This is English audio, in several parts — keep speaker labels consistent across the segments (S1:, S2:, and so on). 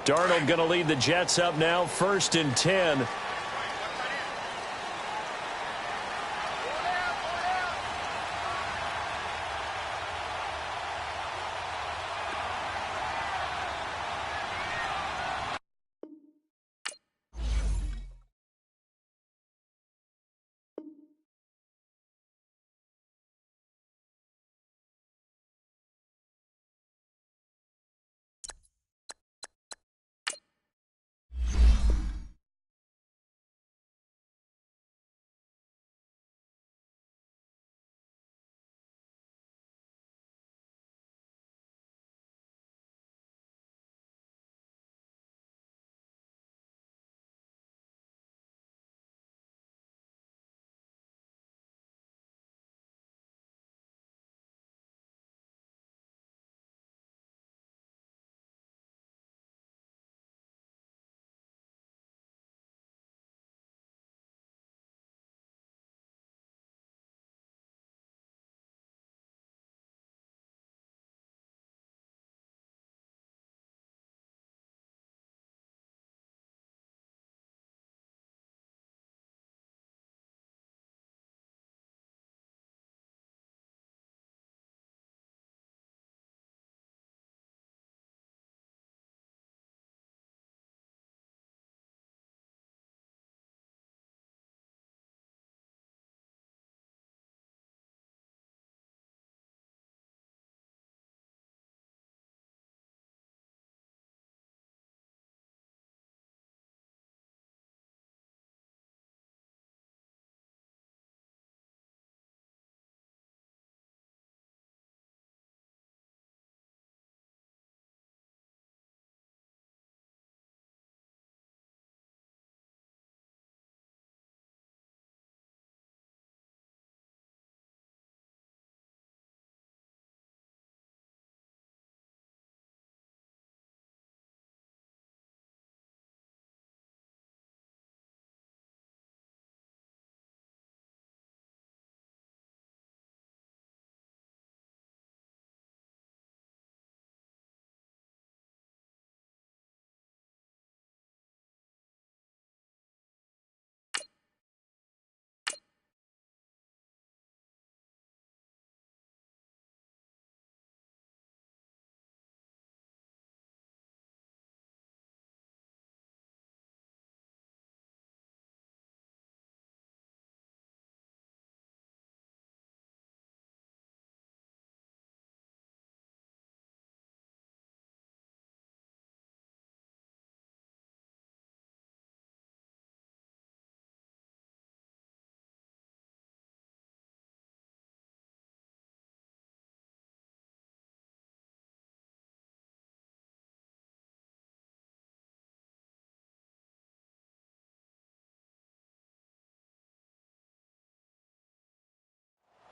S1: Darnold going to lead the Jets up now, 1st and 10.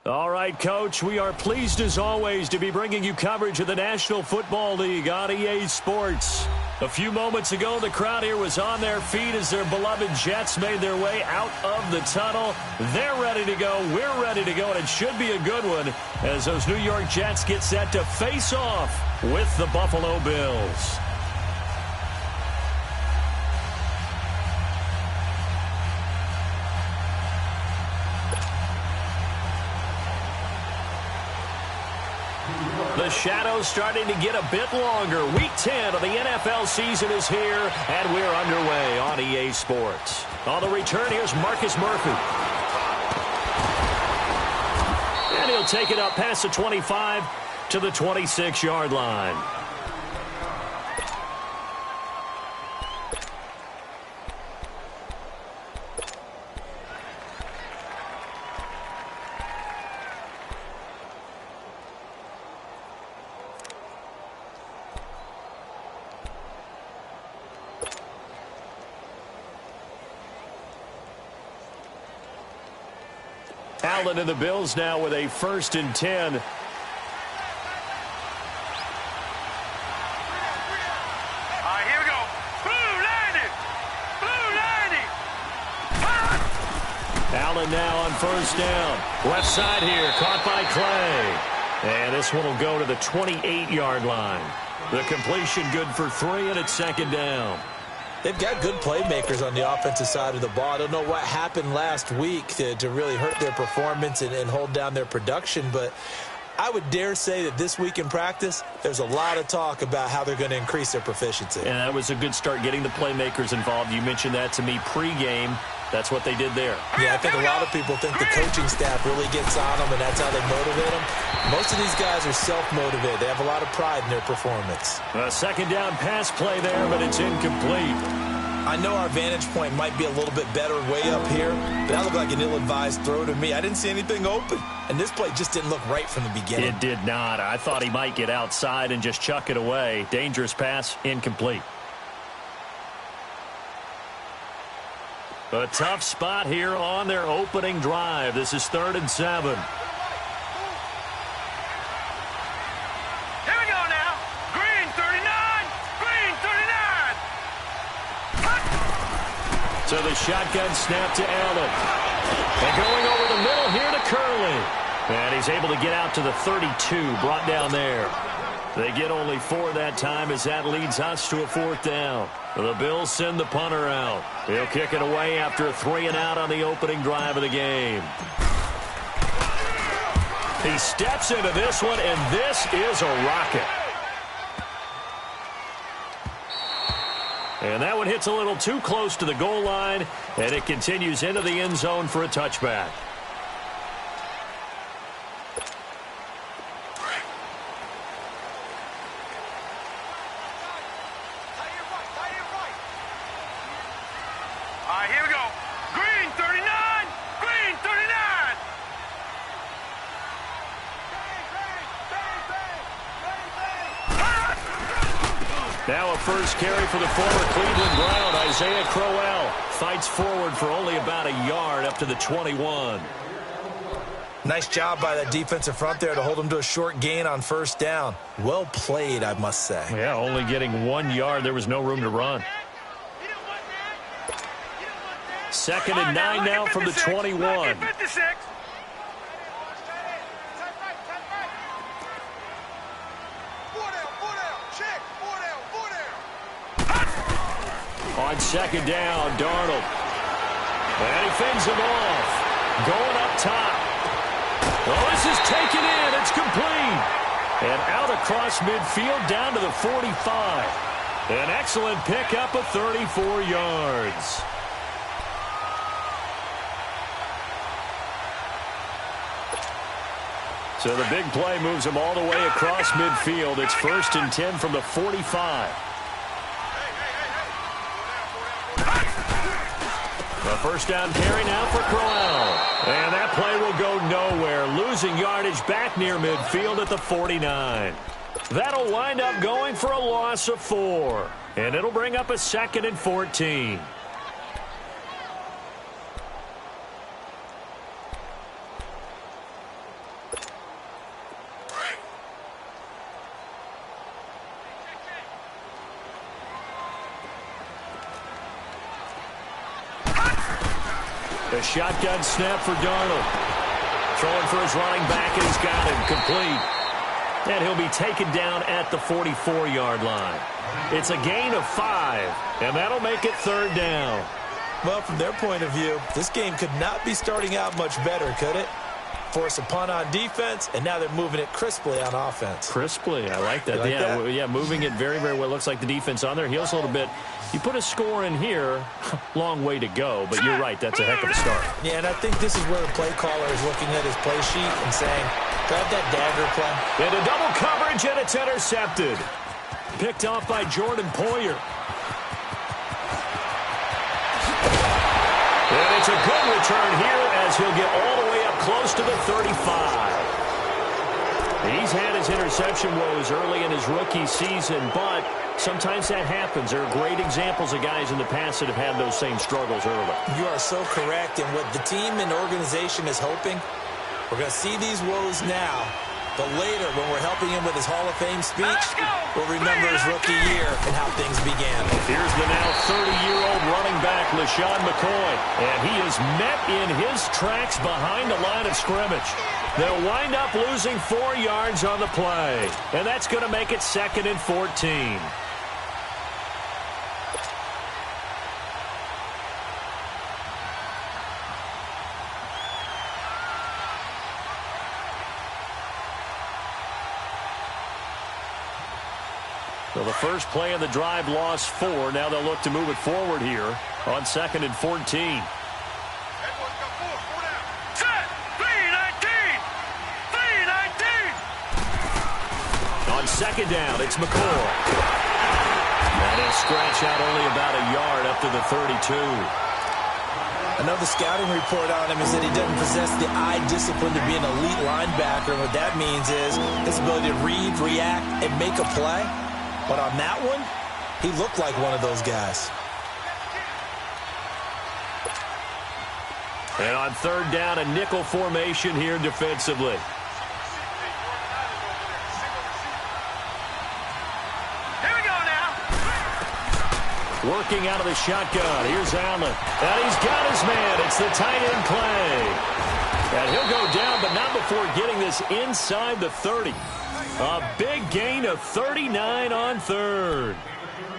S1: All right, Coach, we are pleased as always to be bringing you coverage of the National Football League on EA Sports. A few moments ago, the crowd here was on their feet as their beloved Jets made their way out of the tunnel. They're ready to go. We're ready to go, and it should be a good one as those New York Jets get set to face off with the Buffalo Bills. The shadow's starting to get a bit longer. Week 10 of the NFL season is here, and we're underway on EA Sports. On the return, here's Marcus Murphy. And he'll take it up past the 25 to the 26-yard line. Allen and the Bills now with a 1st and 10.
S2: Here we go. Blue 90. Blue 90.
S1: Allen now on 1st down. Left side here, caught by Clay. And this one will go to the 28-yard line. The completion good for 3, and it's second down.
S3: They've got good playmakers on the offensive side of the ball. I don't know what happened last week to really hurt their performance and hold down their production, but I would dare say that this week in practice, there's a lot of talk about how they're going to increase their proficiency.
S1: And that was a good start, getting the playmakers involved. You mentioned that to me pregame. That's what they did there.
S3: Yeah, I think a lot of people think the coaching staff really gets on them, and that's how they motivate them. Most of these guys are self-motivated. They have a lot of pride in their performance.
S1: A second down pass play there, but it's incomplete.
S3: I know our vantage point might be a little bit better way up here, but that looked like an ill-advised throw to me. I didn't see anything open, and this play just didn't look right from the beginning.
S1: It did not. I thought he might get outside and just chuck it away. Dangerous pass, incomplete. A tough spot here on their opening drive. This is 3rd and 7.
S2: Here we go now. Green 39. Green 39.
S1: So the shotgun snap to Allen. And going over the middle here to Curley. And he's able to get out to the 32, brought down there. They get only 4 that time as that leads us to a 4th down. The Bills send the punter out. He'll kick it away after a 3-and-out on the opening drive of the game. He steps into this one, and this is a rocket. And that one hits a little too close to the goal line, and it continues into the end zone for a touchback.
S2: Here we go. Green 39. Green 39.
S1: Now a first carry for the former Cleveland Brown, Isaiah Crowell. Fights forward for only about a yard up to the 21.
S3: Nice job by that defensive front there to hold him to a short gain on 1st down. Well played, I must say.
S1: Yeah, only getting 1 yard. There was no room to run. 2nd and 9 now from the 21. On 2nd down, Darnold. And he fends him off. Going up top. Well, this is taken in. It's complete. And out across midfield down to the 45. An excellent pickup of 34 yards. So the big play moves him all the way across midfield. It's 1st and 10 from the 45. The first down carry now for Crowell. And that play will go nowhere. Losing yardage back near midfield at the 49. That'll wind up going for a loss of 4. And it'll bring up a 2nd and 14. A shotgun snap for Darnold. Throwing for his running back, and he's got him complete. And he'll be taken down at the 44-yard line. It's a gain of 5, and that'll make it 3rd down.
S3: Well, from their point of view, this game could not be starting out much better, could it? Force a punt on defense, and now they're moving it crisply on offense.
S1: Crisply, I like that. Yeah, moving it very, very well. Looks like the defense on their heels a little bit. You put a score in here, long way to go, but you're right, that's a heck of a start.
S3: Yeah, and I think this is where the play caller is looking at his play sheet and saying, grab that dagger play.
S1: Into double coverage, and it's intercepted. Picked off by Jordan Poyer. And it's a good return here as he'll get all the way up close to the 35. He's had his interception woes early in his rookie season, but sometimes that happens. There are great examples of guys in the past that have had those same struggles early.
S3: You are so correct, and what the team and organization is hoping, we're going to see these woes now, but later when we're helping him with his Hall of Fame speech, we'll remember his rookie year and how things began.
S1: Here's the now 30-year-old running back LaShawn McCoy. And he is met in his tracks behind the line of scrimmage. They'll wind up losing 4 yards on the play. And that's going to make it 2nd and 14. So the first play of the drive lost 4. Now they'll look to move it forward here on 2nd and 14. On 2nd down, it's McCoy. And he'll scratch out only about a yard up to the 32.
S3: Another scouting report on him is that he doesn't possess the eye discipline to be an elite linebacker. And what that means is his ability to read, react, and make a play. But on that one, he looked like one of those guys.
S1: And on 3rd down, a nickel formation here defensively.
S2: Here we go now.
S1: Working out of the shotgun. Here's Allen. And he's got his man. It's the tight end play. And he'll go down, but not before getting this inside the 30. A big gain of 39 on 3rd.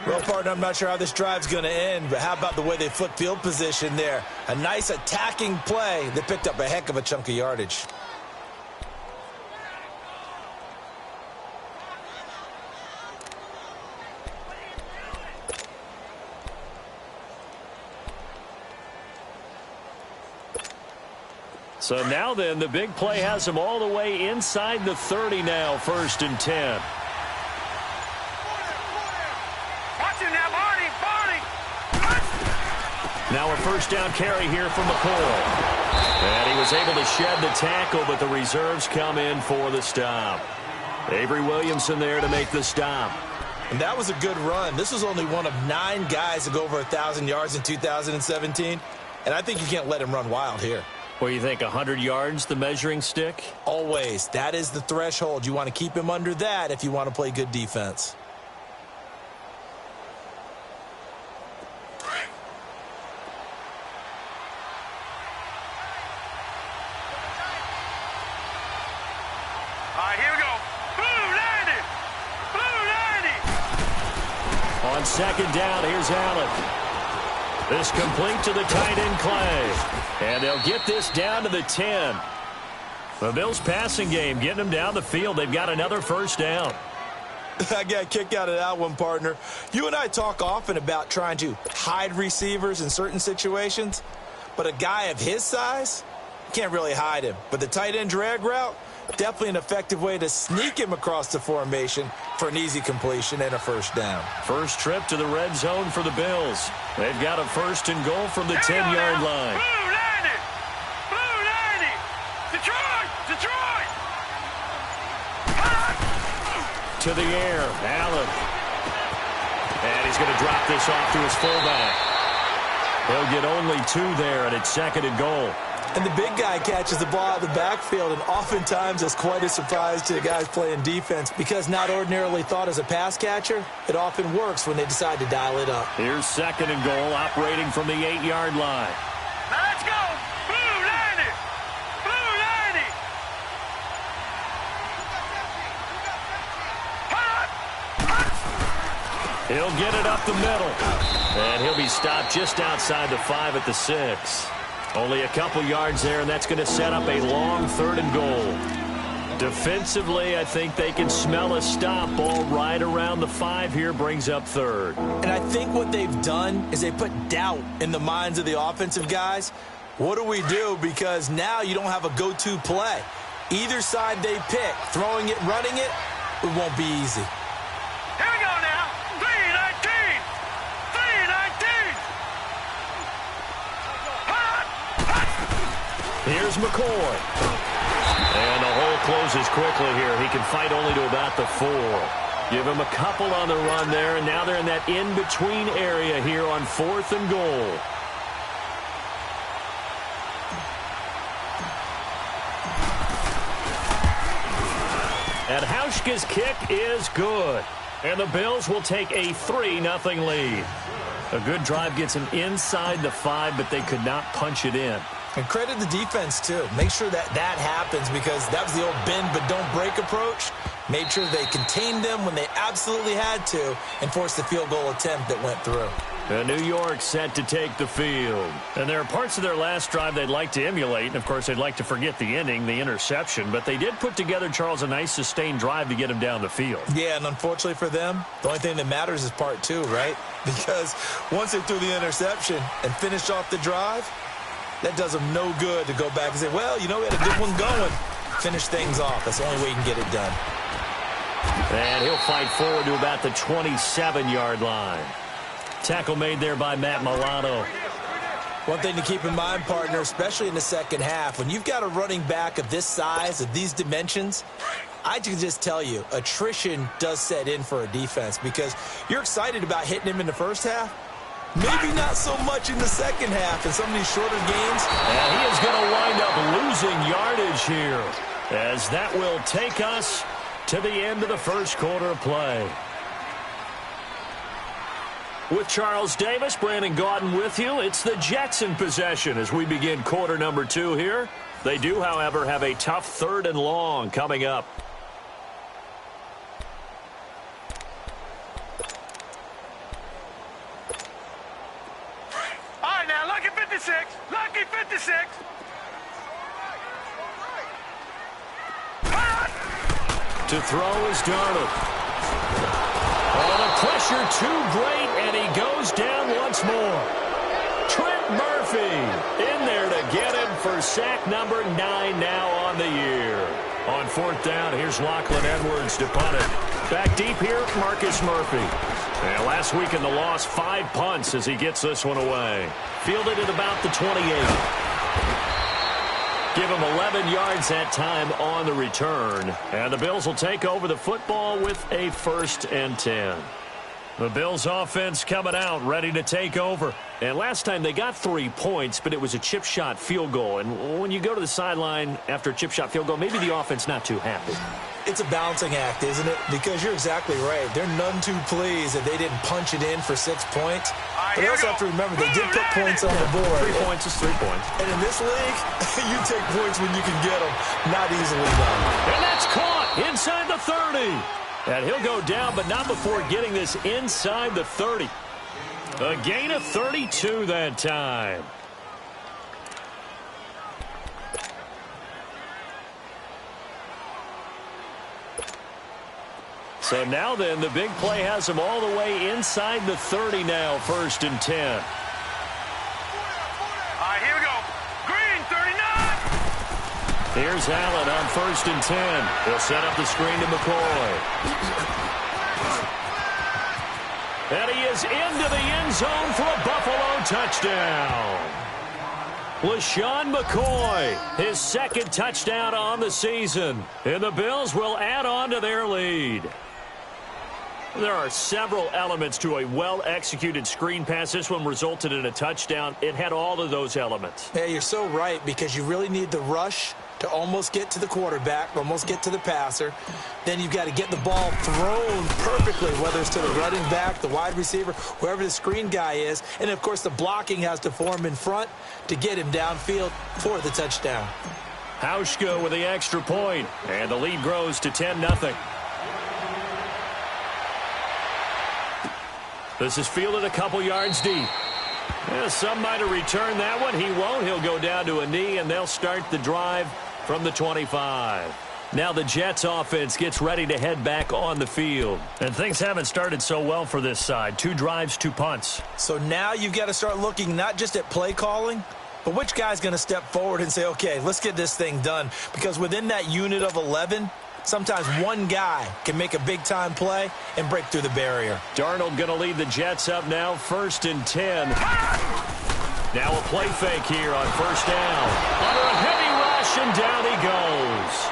S3: Well, partner, I'm not sure how this drive's going to end, but how about the way they flip field position there? A nice attacking play that picked up a heck of a chunk of yardage.
S1: So now then, the big play has him all the way inside the 30 now, 1st and 10.
S2: Watch him now, Barney.
S1: Now a 1st down carry here from McCoy. And he was able to shed the tackle, but the reserves come in for the stop. Avery Williamson there to make the stop.
S3: And that was a good run. This was only one of 9 guys to go over 1,000 yards in 2017. And I think you can't let him run wild here.
S1: What do you think, 100 yards, the measuring stick?
S3: Always. That is the threshold. You want to keep him under that if you want to play good defense.
S2: All right, here we go. Blue 90.
S1: On 2nd down, here's Allen. This complete to the tight end Clay. And they'll get this down to the 10. The Bills' passing game getting them down the field. They've got another 1st down.
S3: I got a kick out of that one, partner. You and I talk often about trying to hide receivers in certain situations, but a guy of his size, can't really hide him. But the tight end drag route, definitely an effective way to sneak him across the formation for an easy completion and a 1st down.
S1: First trip to the red zone for the Bills. They've got a 1st and goal from the 10-yard line.
S2: Blue 90. Blue 90. Detroit.
S1: To the air, Allen. And he's going to drop this off to his fullback. He'll get only 2 there, and it's 2nd and goal.
S3: And the big guy catches the ball out of the backfield, and oftentimes it's quite a surprise to the guys playing defense because not ordinarily thought as a pass catcher, it often works when they decide to dial it up.
S1: Here's 2nd and goal, operating from the 8-yard line.
S2: Now let's go. Blue 90. Blue 90.
S1: He'll get it up the middle. And he'll be stopped just outside the 5 at the 6. Only a couple yards there, and that's going to set up a long 3rd and goal. Defensively, I think they can smell a stop. Ball right around the 5 here, brings up 3rd.
S3: And I think what they've done is they put doubt in the minds of the offensive guys. What do we do? Because now you don't have a go-to play. Either side they pick, throwing it, running it, it won't be easy.
S2: Here we go now. 319. 319.
S1: Here's McCoy. And the hole closes quickly here. He can fight only to about the 4. Give him a couple on the run there, and now they're in that in-between area here on 4th and goal. And Hauschka's kick is good. And the Bills will take a 3-0 lead. A good drive gets them inside the 5, but they could not punch it in.
S3: And credit the defense, too. Make sure that happens, because that was the old bend but don't break approach. Made sure they contained them when they absolutely had to and forced the field goal attempt that went through.
S1: And New York set to take the field. And there are parts of their last drive they'd like to emulate. And, of course, they'd like to forget the ending, the interception. But they did put together, Charles, a nice sustained drive to get him down the field.
S3: Yeah, and unfortunately for them, the only thing that matters is part 2, right? Because once they threw the interception and finished off the drive, that does them no good to go back and say, well, you know, we had a good one going. Finish things off. That's the only way you can get it done.
S1: And he'll fight forward to about the 27-yard line. Tackle made there by Matt Milano.
S3: One thing to keep in mind, partner, especially in the second half, when you've got a running back of this size, of these dimensions, I can just tell you, attrition does set in for a defense, because you're excited about hitting him in the first half. Maybe not so much in the second half in some of these shorter games.
S1: And he is going to wind up losing yardage here, as that will take us to the end of the first quarter of play. With Charles Davis, Brandon Gaudin with you. It's the Jets in possession as we begin quarter number 2 here. They do, however, have a tough 3rd and long coming up.
S2: All right, now, lucky 56. Lucky 56.
S1: To throw is Darnold. Oh, the pressure too great, and he goes down once more. Trent Murphy in there to get him for sack number 9 now on the year. On 4th down, here's Lachlan Edwards to punt it. Back deep here, Marcus Murphy. And last week in the loss, 5 punts as he gets this one away. Fielded at about the 28. Give him 11 yards that time on the return. And the Bills will take over the football with a 1st and 10. The Bills offense coming out, ready to take over. And last time they got 3 points, but it was a chip shot field goal. And when you go to the sideline after a chip shot field goal, maybe the offense not too happy.
S3: It's a balancing act, isn't it? Because you're exactly right. They're none too pleased that they didn't punch it in for 6 points. But you also have to remember, they did put points on the board.
S1: 3 points is 3 points.
S3: And in this league, you take points when you can get them. Not easily done.
S1: And that's caught inside the 30. And he'll go down, but not before getting this inside the 30. A gain of 32 that time. So now then, the big play has him all the way inside the 30 now, 1st and 10.
S2: All right, here we go. Green, 39.
S1: Here's Allen on 1st and 10. He'll set up the screen to McCoy. And he is into the end zone for a Buffalo touchdown. LaShawn McCoy, his 2nd touchdown on the season. And the Bills will add on to their lead. There are several elements to a well-executed screen pass. This one resulted in a touchdown. It had all of those elements.
S3: Yeah, you're so right, because you really need the rush to almost get to the quarterback, almost get to the passer. Then you've got to get the ball thrown perfectly, whether it's to the running back, the wide receiver, whoever the screen guy is. And, of course, the blocking has to form in front to get him downfield for the touchdown.
S1: Hauschka with the extra point, and the lead grows to 10-0. This is fielded a couple yards deep. Yeah, some might have returned that one. He won't. He'll go down to a knee, and they'll start the drive from the 25. Now the Jets offense gets ready to head back on the field. And things haven't started so well for this side. 2 drives, 2 punts.
S3: So now you've got to start looking not just at play calling, but which guy's going to step forward and say, okay, let's get this thing done. Because within that unit of 11, sometimes one guy can make a big-time play and break through the barrier.
S1: Darnold going to lead the Jets up now, 1st and 10. Now a play fake here on 1st down. Under a heavy rush, and down he goes.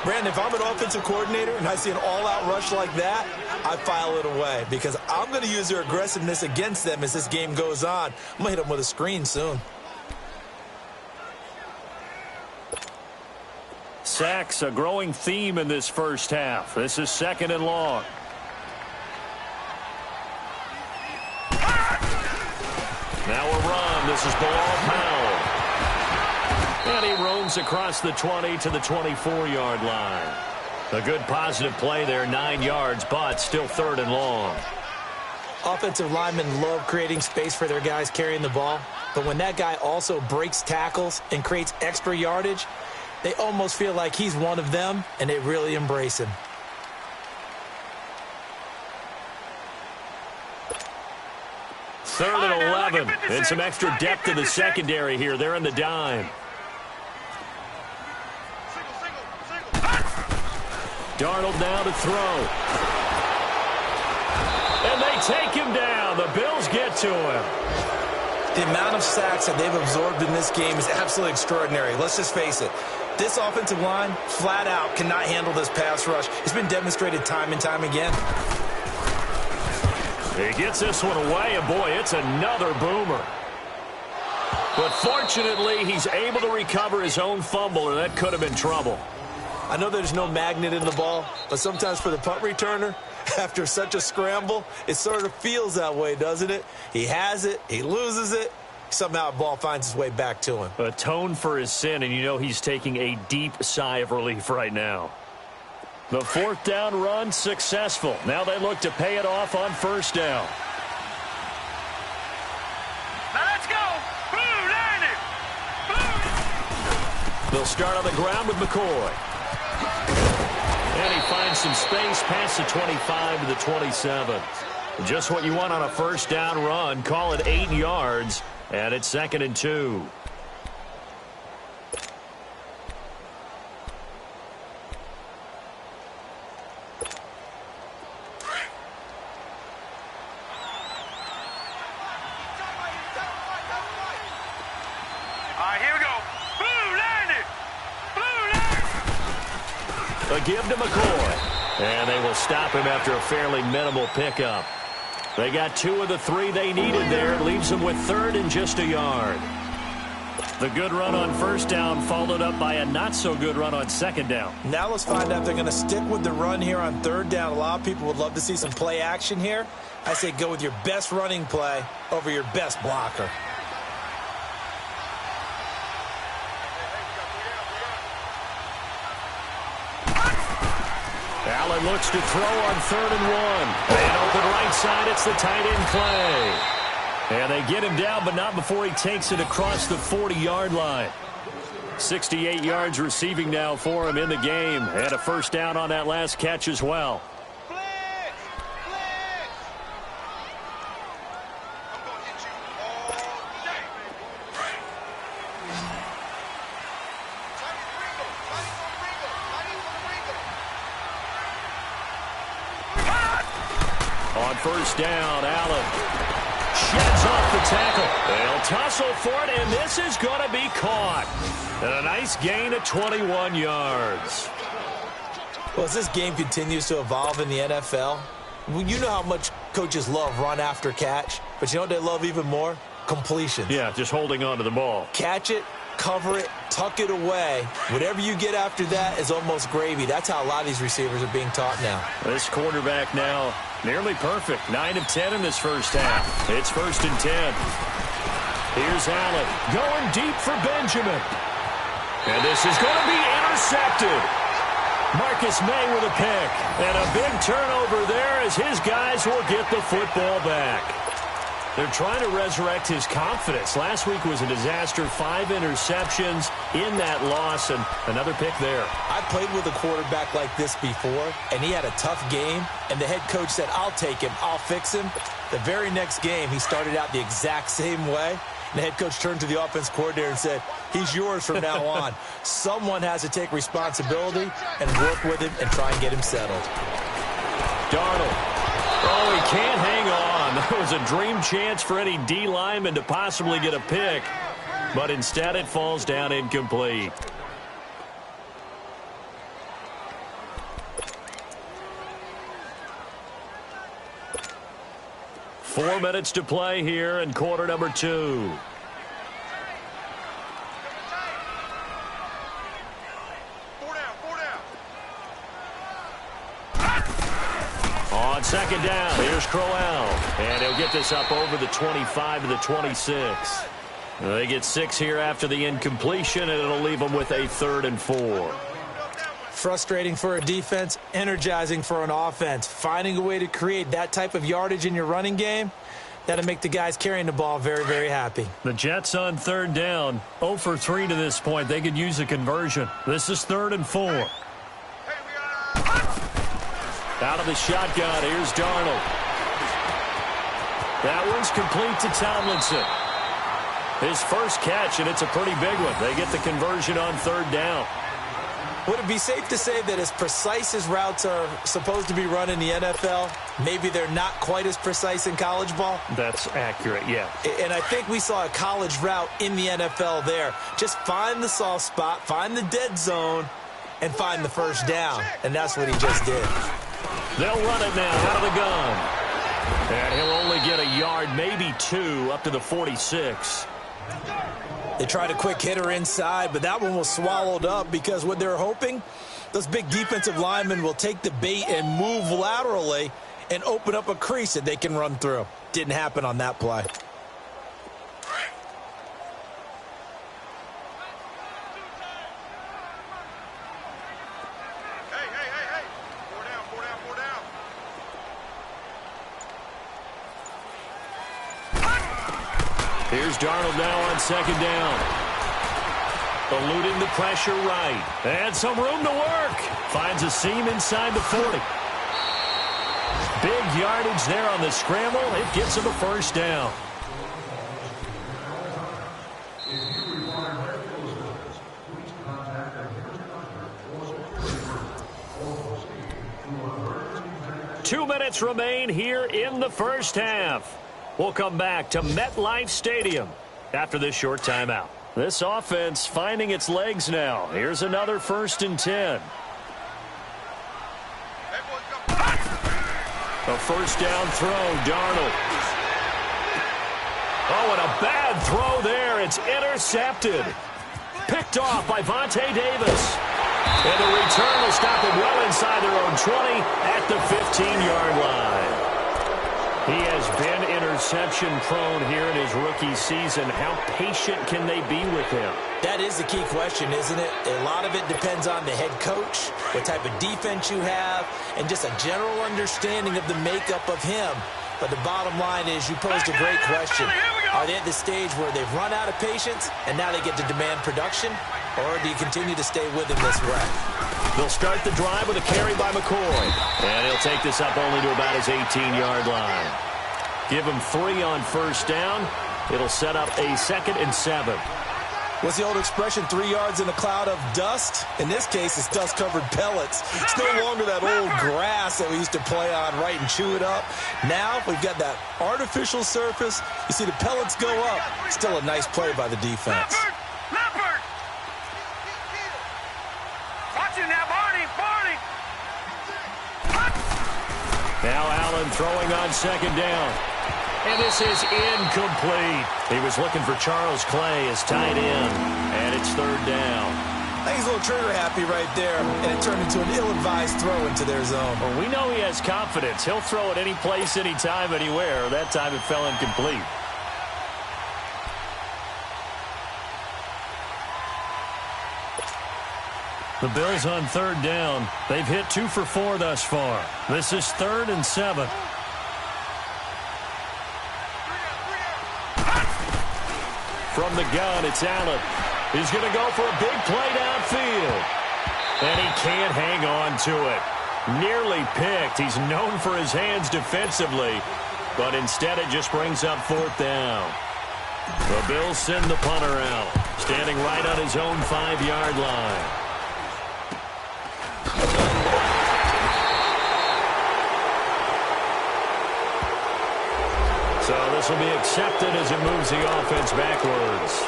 S3: Brandon, if I'm an offensive coordinator and I see an all-out rush like that, I file it away, because I'm going to use their aggressiveness against them as this game goes on. I'm going to hit them with a screen soon.
S1: Sacks, a growing theme in this first half. This is 2nd and long. Now a run. This is Bilal Powell. And he roams across the 20 to the 24-yard line. A good positive play there, 9 yards, but still 3rd and long.
S3: Offensive linemen love creating space for their guys carrying the ball, but when that guy also breaks tackles and creates extra yardage, they almost feel like he's one of them, and they really embrace him.
S1: Third and 11, and some extra depth in the secondary here. They're in the dime. Darnold now to throw. And they take him down. The Bills get to him.
S4: The amount of sacks that they've absorbed in this game is absolutely extraordinary. Let's just face it. This offensive line, flat out, cannot handle this pass rush. It's been demonstrated time and time again.
S1: He gets this one away, and boy, it's another boomer. But fortunately, he's able to recover his own fumble, and that could have been trouble.
S3: I know there's no magnet in the ball, but sometimes for the punt returner, after such a scramble, it sort of feels that way, doesn't it? He has it, he loses it, somehow the ball finds its way back to him.
S1: Atone for his sin, and you know he's taking a deep sigh of relief right now. The 4th down run successful. Now they look to pay it off on 1st down.
S2: Now let's go. Blue, line it. Blue.
S1: They'll start on the ground with McCoy. And he finds some space past the 25 to the 27. Just what you want on a 1st down run. Call it 8 yards, and it's 2nd and 2.
S2: All right, here we go. Blue, line it. Blue, line.
S1: A give to McCoy. And they will stop him after a fairly minimal pickup. They got 2 of the 3 they needed there. Leaves them with 3rd and just a yard. The good run on 1st down followed up by a not-so-good run on 2nd down.
S4: Now let's find out if they're going to stick with the run here on 3rd down. A lot of people would love to see some play action here. I say go with your best running play over your best blocker.
S1: Allen looks to throw on 3rd and 1. And open right side, it's the tight end play. And they get him down, but not before he takes it across the 40-yard line. 68 yards receiving now for him in the game. And a 1st down on that last catch as well. On 1st down, Allen sheds off the tackle. They'll tussle for it, and this is going to be caught. And a nice gain of 21 yards.
S3: Well, as this game continues to evolve in the NFL, you know how much coaches love run after catch, but you know what they love even more? Completion.
S1: Yeah, just holding on to the ball.
S3: Catch it, cover it, tuck it away. Whatever you get after that is almost gravy. That's how a lot of these receivers are being taught now.
S1: This quarterback now nearly perfect. 9 of 10 in this first half. It's 1st and 10. Here's Allen going deep for Benjamin. And this is going to be intercepted. Marcus May with a pick. And a big turnover there as his guys will get the football back. They're trying to resurrect his confidence. Last week was a disaster. 5 interceptions in that loss, and another pick there.
S3: I played with a quarterback like this before, and he had a tough game, and the head coach said, I'll take him, I'll fix him. The very next game, he started out the exact same way. And the head coach turned to the offense coordinator and said, he's yours from now on. Someone has to take responsibility and work with him and try and get him settled.
S1: Darnold. Oh, he can't hang on. That was a dream chance for any D lineman to possibly get a pick. But instead it falls down incomplete. Four minutes to play here in quarter number 2. On second down, here's Crowell. And he'll get this up over the 25 to the 26. They get 6 here after the incompletion, and it'll leave them with a 3rd and 4.
S3: Frustrating for a defense, energizing for an offense. Finding a way to create that type of yardage in your running game, that'll make the guys carrying the ball very, very happy.
S1: The Jets on 3rd down, 0 for 3 to this point. They could use a conversion. This is 3rd and 4. Out of the shotgun, here's Darnold. That one's complete to Tomlinson. His first catch, and it's a pretty big one. They get the conversion on 3rd down.
S3: Would it be safe to say that as precise as routes are supposed to be run in the NFL, maybe they're not quite as precise in college ball?
S1: That's accurate, yeah.
S3: And I think we saw a college route in the NFL there. Just find the soft spot, find the dead zone, and find the first down. And that's what he just did.
S1: They'll run it now out of the gun. And he'll only get a yard, maybe 2, up to the 46.
S3: They tried a quick hitter inside, but that one was swallowed up because what they're hoping, those big defensive linemen will take the bait and move laterally and open up a crease that they can run through. Didn't happen on that play.
S1: Here's Darnold now on 2nd down. Eluding the pressure right. And some room to work. Finds a seam inside the 40. Big yardage there on the scramble. It gets him a first down. Two minutes remain here in the first half. We'll come back to MetLife Stadium after this short timeout. This offense finding its legs now. Here's another 1st and 10. A first down throw, Darnold. Oh, and a bad throw there. It's intercepted. Picked off by Vontae Davis. And the return will stop him well inside their own 20 at the 15-yard line. He has been interception-prone here in his rookie season. How patient can they be with him?
S3: That is the key question, isn't it? A lot of it depends on the head coach, what type of defense you have, and just a general understanding of the makeup of him. But the bottom line is you posed a great question. Are they at the stage where they've run out of patience and now they get to demand production? Or do you continue to stay with him this way?
S1: They'll start the drive with a carry by McCoy. And he'll take this up only to about his 18-yard line. Give him 3 on first down. It'll set up a 2nd and 7.
S3: What's the old expression, 3 yards in a cloud of dust? In this case, it's dust-covered pellets. It's no longer that old grass that we used to play on, right, and chew it up. Now we've got that artificial surface. You see the pellets go up. Still a nice play by the defense.
S1: Now Allen throwing on 2nd down. And this is incomplete. He was looking for Charles Clay as tight end. And it's 3rd down.
S3: I think he's a little trigger happy right there. And it turned into an ill-advised throw into their zone.
S1: Well, we know he has confidence. He'll throw it any place, anytime, anywhere. That time it fell incomplete. The Bills on 3rd down. They've hit 2 for 4 thus far. This is 3rd and 7. From the gun, it's Allen. He's going to go for a big play downfield. And he can't hang on to it. Nearly picked. He's known for his hands defensively. But instead it just brings up 4th down. The Bills send the punter out. Standing right on his own 5-yard line. So this will be accepted as it moves the offense backwards.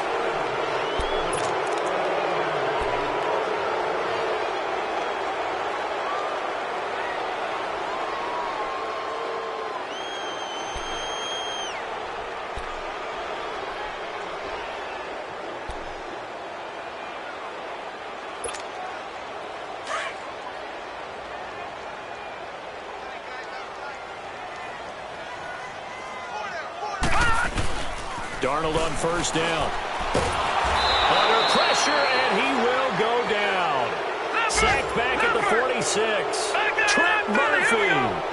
S1: Darnold on first down. Under pressure, and he will go down. Sacked back at the 46. Trent Murphy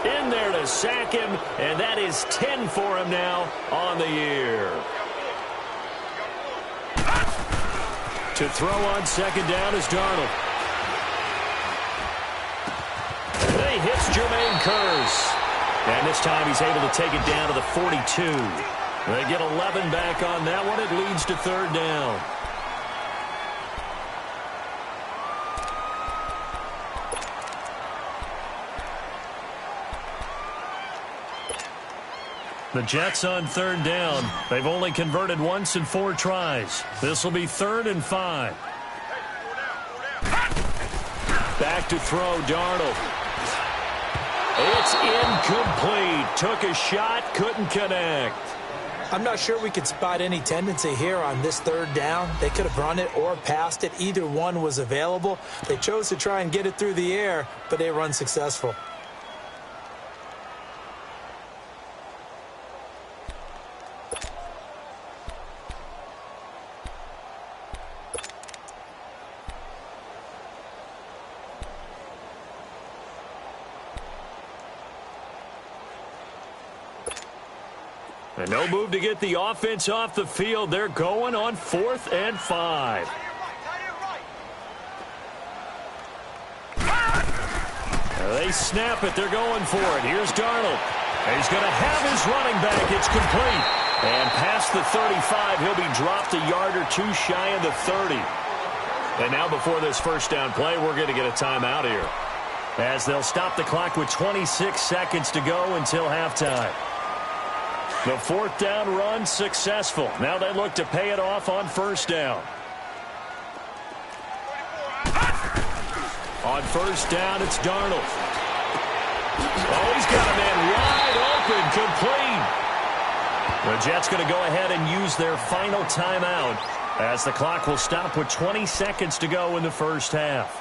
S1: in there to sack him, and that is 10 for him now on the year. To throw on second down is Darnold. And he hits Jermaine Kearse. And this time he's able to take it down to the 42. They get 11 back on that one. It leads to third down. The Jets on third down. They've only converted once in 4 tries. This will be 3rd and 5. Back to throw, Darnold. It's incomplete. Took a shot, couldn't connect.
S3: I'm not sure we could spot any tendency here on this third down. They could have run it or passed it. Either one was available. They chose to try and get it through the air, but they were unsuccessful.
S1: And no move to get the offense off the field. They're going on 4th and 5. They snap it. They're going for it. Here's Darnold. He's going to have his running back. It's complete. And past the 35, he'll be dropped a yard or 2 shy of the 30. And now before this first down play, we're going to get a timeout here, as they'll stop the clock with 26 seconds to go until halftime. The 4th down run successful. Now they look to pay it off on first down. On first down, it's Darnold. Oh, he's got a man wide open, complete. The Jets going to go ahead and use their final timeout, as the clock will stop with 20 seconds to go in the first half.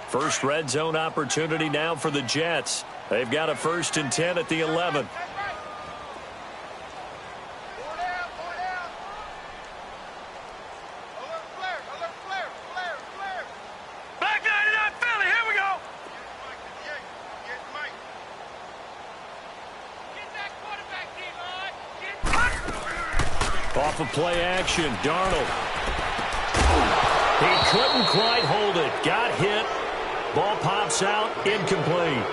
S1: First red zone opportunity now for the Jets. They've got a 1st and 10 at the 11.
S2: Back 99 Philly, here we go. Get that quarterback, D-line.
S1: Off of play action, Darnold. He couldn't quite hold it. Got hit. Ball pops out, incomplete.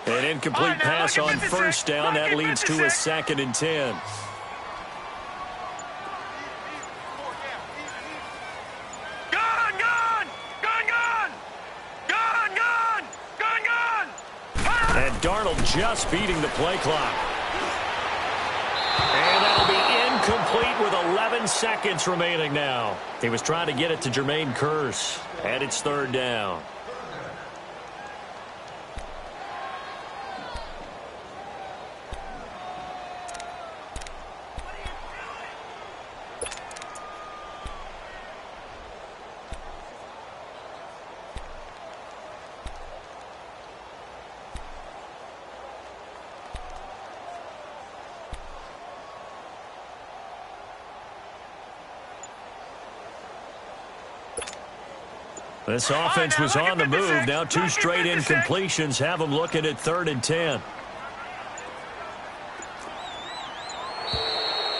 S1: An incomplete pass on first down. That leads to a 2nd and 10. And Darnold just beating the play clock. And that'll be incomplete with 11 seconds remaining now. He was trying to get it to Jermaine Kearse. And it's 3rd down. This offense was on the move. Now 2 straight incompletions have them looking at 3rd and 10.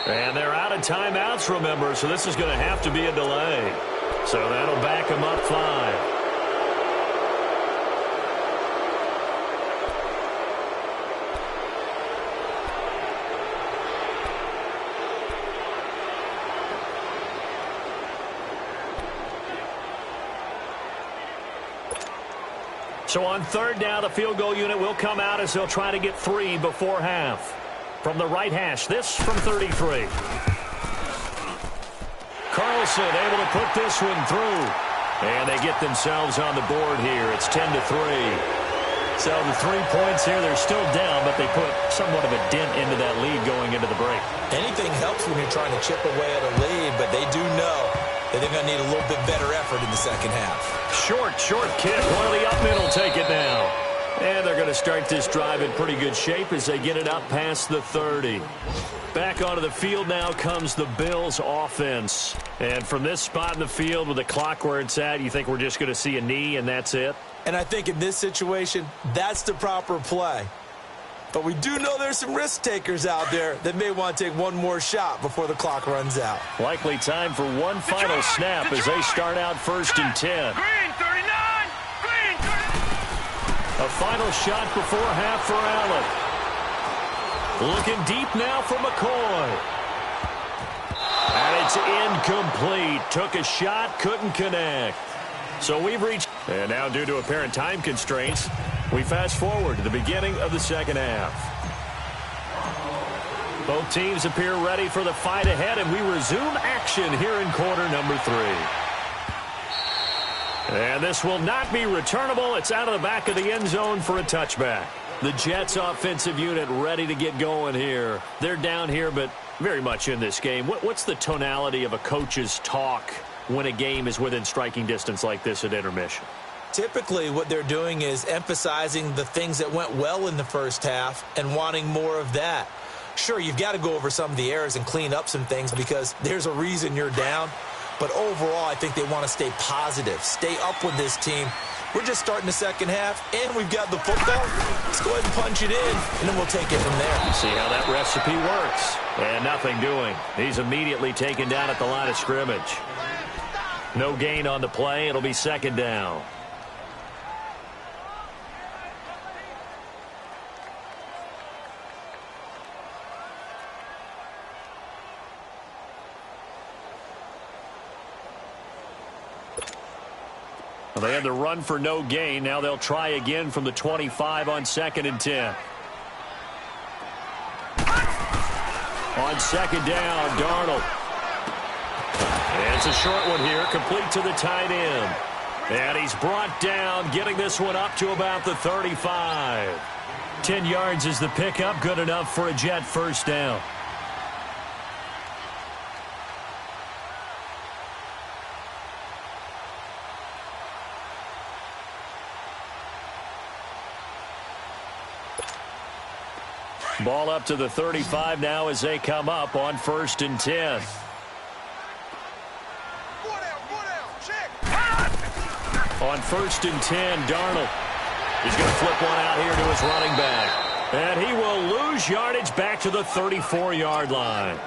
S1: And they're out of timeouts, remember, so this is going to have to be a delay. So that'll back them up 5. So on 3rd down, the field goal unit will come out as they'll try to get 3 before half. from the right hash. This from 33. Carlson able to put this one through. And they get themselves on the board here. It's 10-3. So the 3 points here, they're still down, but they put somewhat of a dent into that lead going into the break.
S3: Anything helps when you're trying to chip away at a lead, but they do know that they're going to need a little bit better effort in the second half.
S1: Short kick. One of the up men will take it now. And they're going to start this drive in pretty good shape as they get it up past the 30. Back onto the field now comes the Bills offense. And from this spot in the field with the clock where it's at, you think we're just going to see a knee and that's it?
S3: And I think in this situation, that's the proper play. But we do know there's some risk takers out there that may want to take one more shot before the clock runs out.
S1: Likely time for one final snap as they start out 1st and 10.
S2: Green 39! Green 39!
S1: A final shot before half for Allen. Looking deep now for McCoy. And it's incomplete. Took a shot, couldn't connect. So we've reached, and now due to apparent time constraints, we fast forward to the beginning of the second half. Both teams appear ready for the fight ahead, and we resume action here in quarter number 3. And this will not be returnable. It's out of the back of the end zone for a touchback. The Jets offensive unit ready to get going here. They're down here, but very much in this game. What's the tonality of a coach's talk when a game is within striking distance like this at intermission?
S3: Typically, what they're doing is emphasizing the things that went well in the first half and wanting more of that. Sure, you've got to go over some of the errors and clean up some things because there's a reason you're down. But overall, I think they want to stay positive, stay up with this team. We're just starting the second half, and we've got the football. Let's go ahead and punch it in, and then we'll take it from there.
S1: See how that recipe works. And nothing doing. He's immediately taken down at the line of scrimmage. No gain on the play. It'll be 2nd down. Well, they had the run for no gain. Now they'll try again from the 25 on 2nd and 10. On 2nd down, Darnold. And it's a short one here, complete to the tight end. And he's brought down, getting this one up to about the 35. 10 yards is the pickup, good enough for a Jet 1st down. Ball up to the 35 now as they come up on 1st and 10. On 1st and 10, Darnold. He's going to flip one out here to his running back. And he will lose yardage back to the 34-yard line.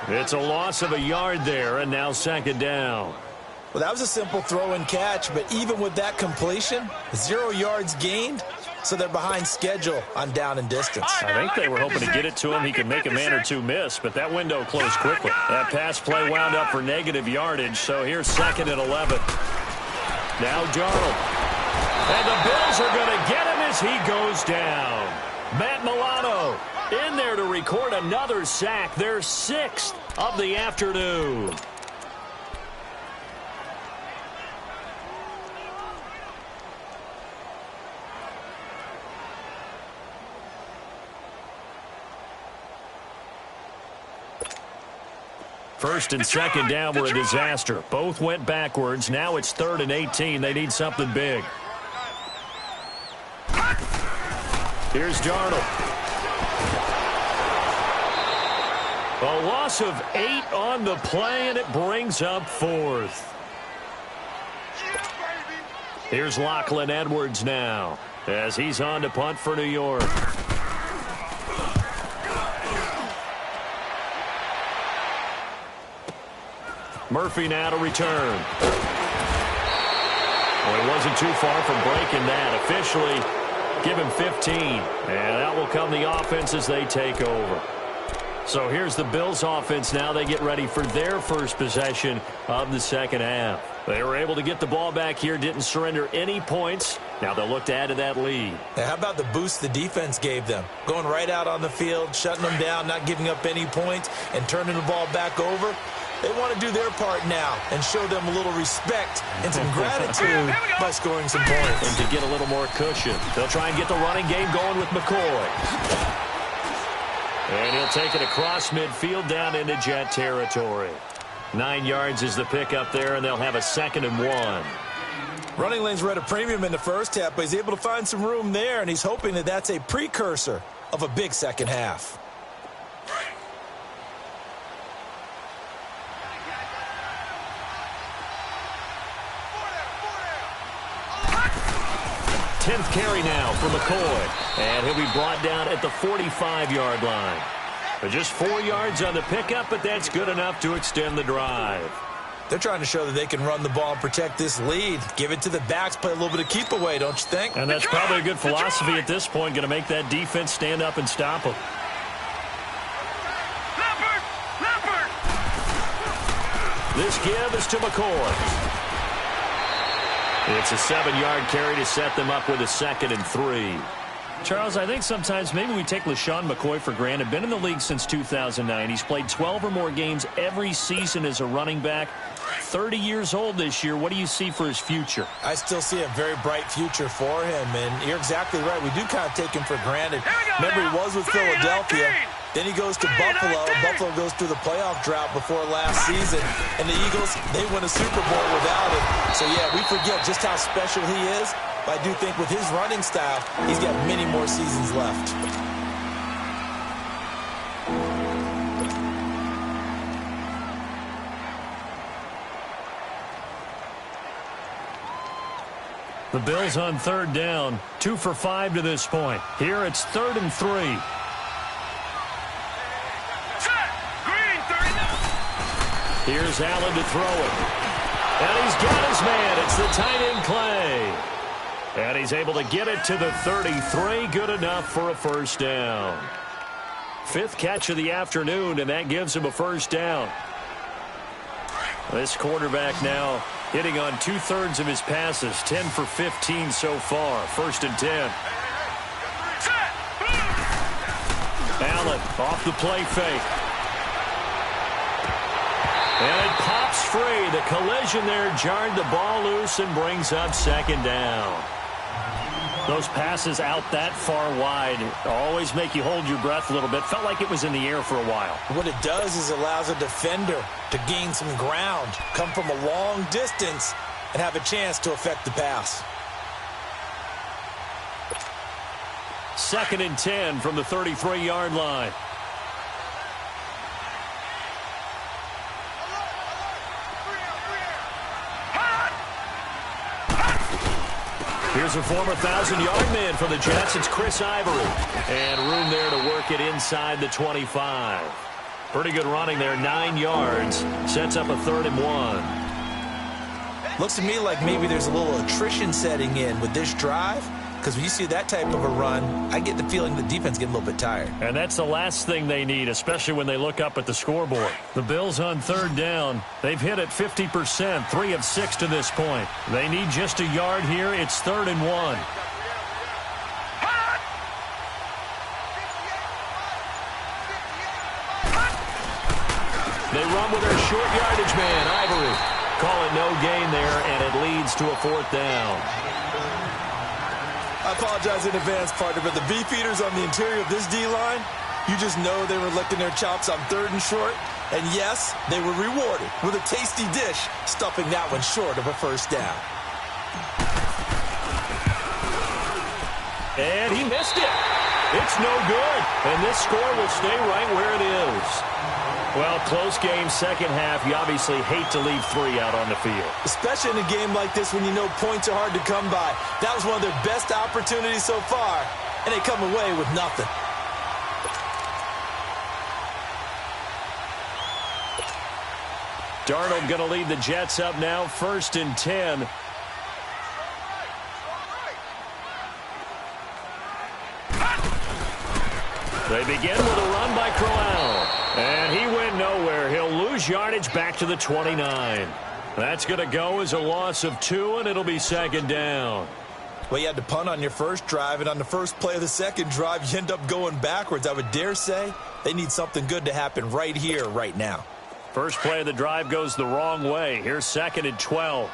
S1: It's a loss of a yard there, and now 2nd down.
S3: Well, that was a simple throw and catch, but even with that completion, 0 yards gained. So they're behind schedule on down and distance.
S1: I think they were hoping to get it to him. He could make a man or two miss, but that window closed quickly. That pass play wound up for negative yardage, so here's 2nd and 11. Now Darnold. And the Bills are going to get him as he goes down. Matt Milano in there to record another sack. Their 6th of the afternoon. First and 2nd down were a disaster. Both went backwards. Now it's 3rd and 18. They need something big. Here's Darnold. A loss of 8 on the play, and it brings up 4th. Here's Lachlan Edwards now as he's on to punt for New York. Murphy now to return. Well, he wasn't too far from breaking that. Officially, give him 15. And that will come the offense as they take over. So here's the Bills offense now. They get ready for their first possession of the second half. They were able to get the ball back here, didn't surrender any points. Now they'll look to add to that lead.
S3: Now, how about the boost the defense gave them? Going right out on the field, shutting them down, not giving up any points, and turning the ball back over. They want to do their part now and show them a little respect and some gratitude by scoring some points.
S1: And to get a little more cushion, they'll try and get the running game going with McCoy. And he'll take it across midfield down into Jet territory. 9 yards is the pickup there, and they'll have a 2nd and 1.
S3: Running lanes were at a premium in the first half, but he's able to find some room there, and he's hoping that that's a precursor of a big second half.
S1: 10th carry now for McCoy. And he'll be brought down at the 45-yard line. But just 4 yards on the pickup, but that's good enough to extend the drive.
S3: They're trying to show that they can run the ball and protect this lead. Give it to the backs, play a little bit of keep away, don't you think?
S1: And that's probably a good philosophy at this point, going to make that defense stand up and stop them. This give is to McCoy. It's a 7-yard carry to set them up with a 2nd and 3. Charles, I think sometimes maybe we take LaShawn McCoy for granted. Been in the league since 2009. He's played 12 or more games every season as a running back. 30 years old this year. What do you see for his future?
S3: I still see a very bright future for him, and you're exactly right. We do kind of take him for granted. Remember, he was with Philadelphia. Then he goes to Buffalo. Buffalo goes through the playoff drought before last season. And the Eagles, they win a Super Bowl without him. So, yeah, we forget just how special he is. But I do think with his running style, he's got many more seasons left.
S1: The Bills on 3rd down. 2 for 5 to this point. Here it's 3rd and 3. Here's Allen to throw it. And he's got his man. It's the tight end Clay. And he's able to get it to the 33. Good enough for a 1st down. 5th catch of the afternoon, and that gives him a 1st down. This quarterback now hitting on 2/3 of his passes. 10 for 15 so far. 1st and 10. Allen off the play fake. And it pops free. The collision there jarred the ball loose and brings up 2nd down. Those passes out that far wide always make you hold your breath a little bit. Felt like it was in the air for a while.
S3: What it does is it allows a defender to gain some ground, come from a long distance, and have a chance to affect the pass.
S1: 2nd and 10 from the 33-yard line. Here's a former 1,000-yard man for the Jets. It's Chris Ivory. And room there to work it inside the 25. Pretty good running there, 9 yards. Sets up a 3rd and 1.
S3: Looks to me like maybe there's a little attrition setting in with this drive. Because when you see that type of a run, I get the feeling the defense getting a little bit tired.
S1: And that's the last thing they need, especially when they look up at the scoreboard. The Bills on 3rd down. They've hit it 50%, 3 of 6 to this point. They need just a yard here. It's 3rd and 1. They run with their short yardage man, Ivory. Call it no gain there, and it leads to a 4th down.
S3: I apologize in advance, partner, but the beefeaters on the interior of this D-line, you just know they were licking their chops on 3rd and short. And yes, they were rewarded with a tasty dish, stuffing that one short of a 1st down.
S1: And he missed it. It's no good. And this score will stay right where it is. Well, close game, 2nd half. You obviously hate to leave 3 out on the field.
S3: Especially in a game like this when you know points are hard to come by. That was one of their best opportunities so far, and they come away with nothing.
S1: Darnold going to lead the Jets up now, 1st and 10. They begin with a run by Crowell. And he went nowhere. He'll lose yardage back to the 29. That's going to go as a loss of 2, and it'll be 2nd down.
S3: Well, you had to punt on your first drive, and on the first play of the second drive, you end up going backwards. I would dare say they need something good to happen right here, right now.
S1: First play of the drive goes the wrong way. Here's 2nd and 12.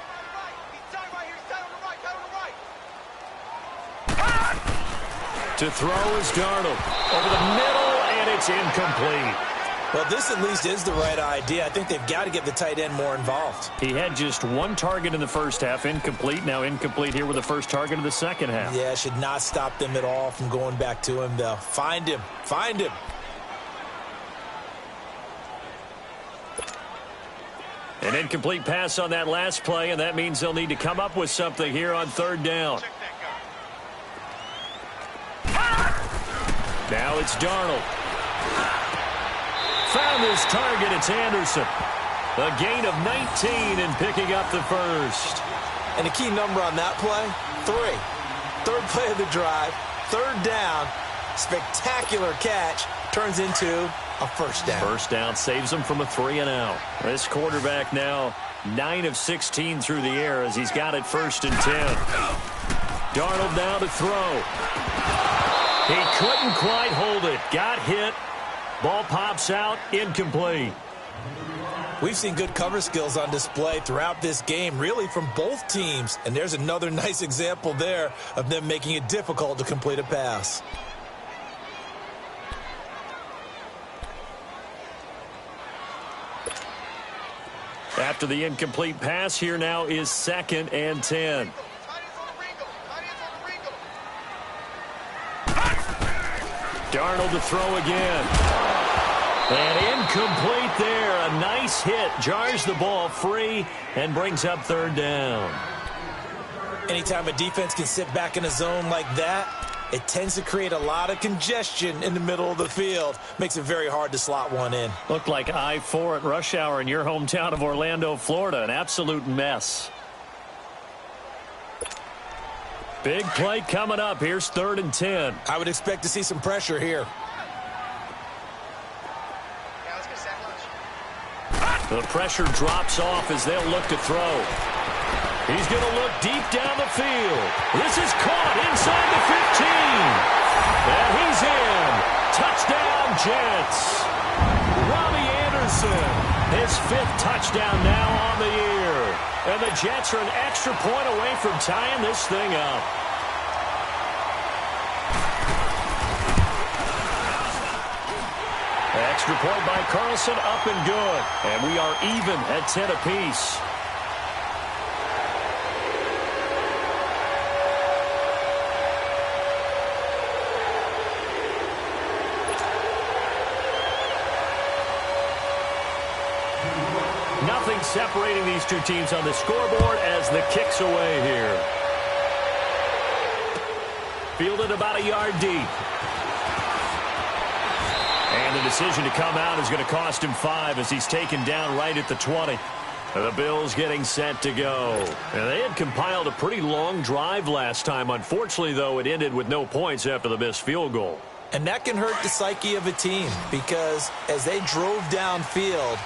S1: To throw is Darnold. Over the middle, and it's incomplete.
S3: Well, this at least is the right idea. I think they've got to get the tight end more involved.
S1: He had just one target in the first half, incomplete. Now incomplete here with the first target of the second half.
S3: Yeah, should not stop them at all from going back to him, though. Find him. Find him.
S1: An incomplete pass on that last play, and that means they'll need to come up with something here on 3rd down. Now it's Darnold. Found his target. It's Anderson. A gain of 19 and picking up the first.
S3: And a key number on that play, 3. Third play of the drive, 3rd down, spectacular catch, turns into a first down.
S1: First down saves him from a 3-and-out. This quarterback now 9 of 16 through the air as he's got it 1st and 10. Darnold now to throw. He couldn't quite hold it. Got hit. Ball pops out. Incomplete.
S3: We've seen good cover skills on display throughout this game, really from both teams. And there's another nice example there of them making it difficult to complete a pass.
S1: After the incomplete pass, here now is 2nd and 10. Darnold to throw again. And incomplete there. A nice hit. Jars the ball free and brings up 3rd down.
S3: Anytime a defense can sit back in a zone like that, it tends to create a lot of congestion in the middle of the field. Makes it very hard to slot one in.
S1: Looked like I-4 at rush hour in your hometown of Orlando, Florida. An absolute mess. Big play coming up. Here's 3rd and 10.
S3: I would expect to see some pressure here.
S1: The pressure drops off as they'll look to throw. He's going to look deep down the field. This is caught inside the 15. And he's in. Touchdown, Jets. Robbie Anderson, his 5th touchdown now on the year. And the Jets are an extra point away from tying this thing up. Extra point by Carlson, up and good. And we are even at 10 apiece. Nothing separating these two teams on the scoreboard as the kick's away here. Fielded about a yard deep. And the decision to come out is going to cost him 5 as he's taken down right at the 20. The Bills getting set to go. And they had compiled a pretty long drive last time. Unfortunately, though, it ended with no points after the missed field goal.
S3: And that can hurt the psyche of a team because as they drove downfield,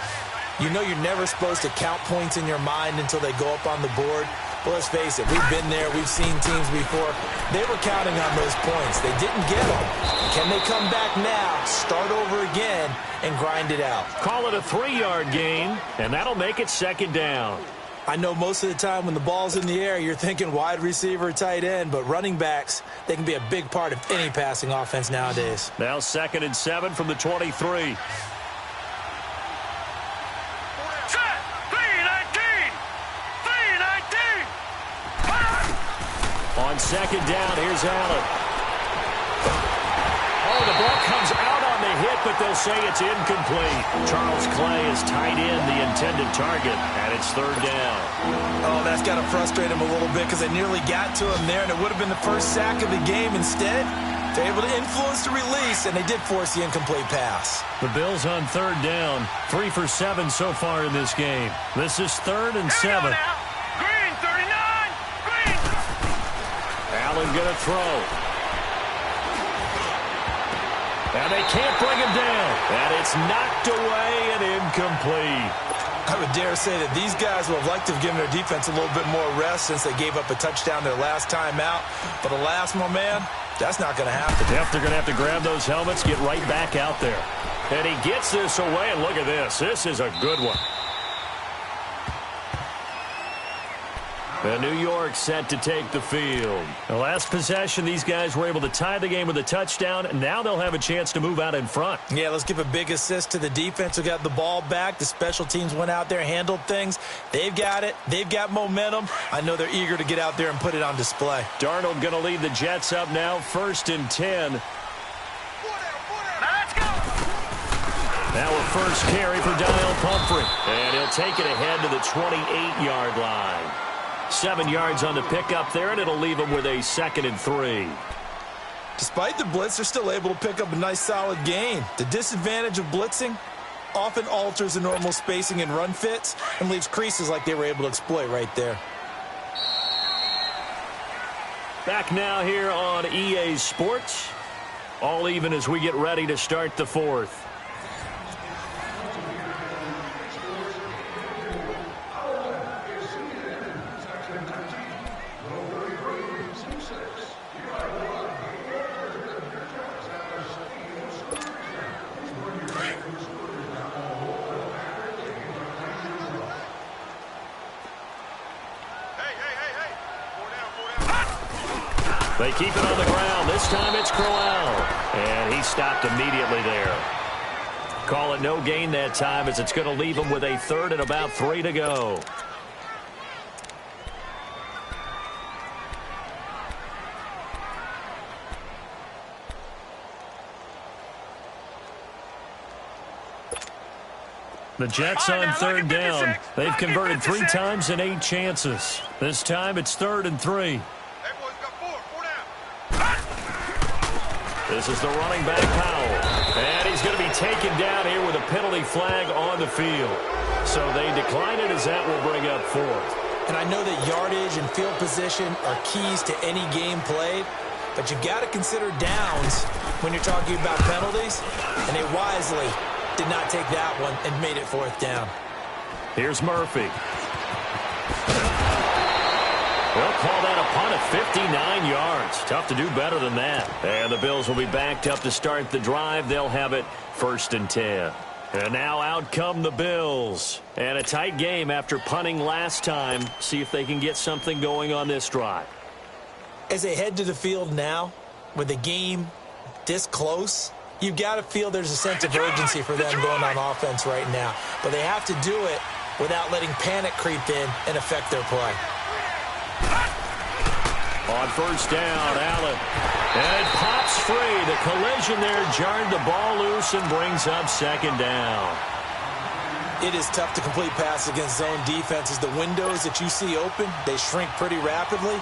S3: you know you're never supposed to count points in your mind until they go up on the board. Well, let's face it, we've been there, we've seen teams before. They were counting on those points. They didn't get them. Can they come back now, start over again, and grind it out?
S1: Call it a 3-yard gain, and that'll make it 2nd down.
S3: I know most of the time when the ball's in the air, you're thinking wide receiver, tight end, but running backs, they can be a big part of any passing offense nowadays.
S1: Now 2nd and 7 from the 23. On 2nd down, here's Allen. Oh, the ball comes out on the hit, but they'll say it's incomplete. Charles Clay has tied in the intended target, and it's 3rd down.
S3: Oh, that's got to frustrate him a little bit because they nearly got to him there, and it would have been the first sack of the game. Instead, they're able to influence the release, and they did force the incomplete pass.
S1: The Bills on 3rd down, 3 for 7 so far in this game. This is 3rd and 7. Allen going to throw. And they can't bring him down. And it's knocked away and incomplete.
S4: I would dare say that these guys would have liked to have given their defense a little bit more rest since they gave up a touchdown their last time out. But alas, my man, that's not going to happen.
S1: Yep, they're going to have to grab those helmets, get right back out there. And he gets this away, and look at this. This is a good one. And New York set to take the field. The last possession, these guys were able to tie the game with a touchdown, and now they'll have a chance to move out in front.
S4: Yeah, let's give a big assist to the defense who got the ball back. The special teams went out there, handled things. They've got it. They've got momentum. I know they're eager to get out there and put it on display.
S1: Darnold going to lead the Jets up now, 1st and 10.
S2: Let's go.
S1: Now a first carry for Donnell Pumphrey. And he'll take it ahead to the 28-yard line. 7 yards on the pickup there, and it'll leave him with a 2nd and 3.
S4: Despite the blitz, they're still able to pick up a nice, solid gain. The disadvantage of blitzing often alters the normal spacing and run fits and leaves creases like they were able to exploit right there.
S1: Back now here on EA Sports. All even as we get ready to start the 4th. They keep it on the ground. This time it's Crowell. And he stopped immediately there. Call it no gain that time as it's going to leave him with a 3rd and about 3 to go. The Jets on 3rd down. They've converted 3 times in 8 chances. This time it's 3rd and 3. This is the running back, Powell. And he's going to be taken down here with a penalty flag on the field. So they decline it as that will bring up 4th.
S4: And I know that yardage and field position are keys to any game played, but you've got to consider downs when you're talking about penalties. And they wisely did not take that one and made it 4th down.
S1: Here's Murphy. They'll call that a punt of 59 yards. Tough to do better than that. And the Bills will be backed up to start the drive. They'll have it 1st and 10. And now out come the Bills. And a tight game after punting last time. See if they can get something going on this drive.
S4: As they head to the field now, with the game this close, you've got to feel there's a sense of urgency for them going on offense right now. But they have to do it without letting panic creep in and affect their play.
S1: On 1st down, Allen. And it pops free. The collision there jarred the ball loose and brings up 2nd down.
S4: It is tough to complete passes against zone defenses. The windows that you see open, they shrink pretty rapidly.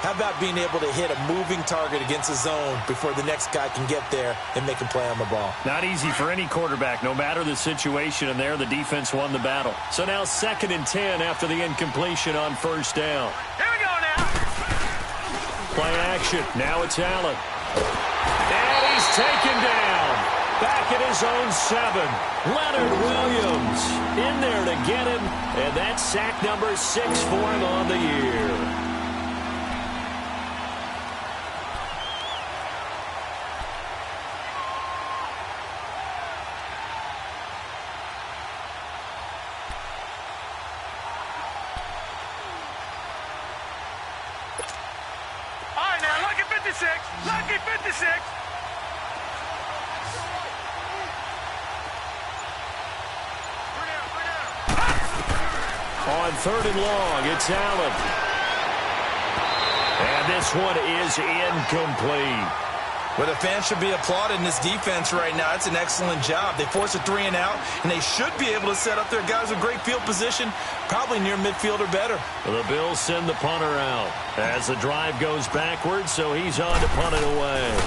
S4: How about being able to hit a moving target against a zone before the next guy can get there and make a play on the ball?
S1: Not easy for any quarterback, no matter the situation, and there the defense won the battle. So now 2nd and 10 after the incompletion on 1st down.
S2: Here we go now.
S1: Play action. Now it's Allen. And he's taken down. Back at his own 7. Leonard Williams in there to get him. And that's sack number 6 for him on the year.
S2: Lucky 56.
S1: On 3rd and long, it's Allen. And this one is incomplete.
S4: Well, the fans should be applauding this defense right now. It's an excellent job. They force a 3 and out, and they should be able to set up their guys with great field position, probably near midfield or better.
S1: The Bills send the punter out as the drive goes backwards, so he's on to punt it away.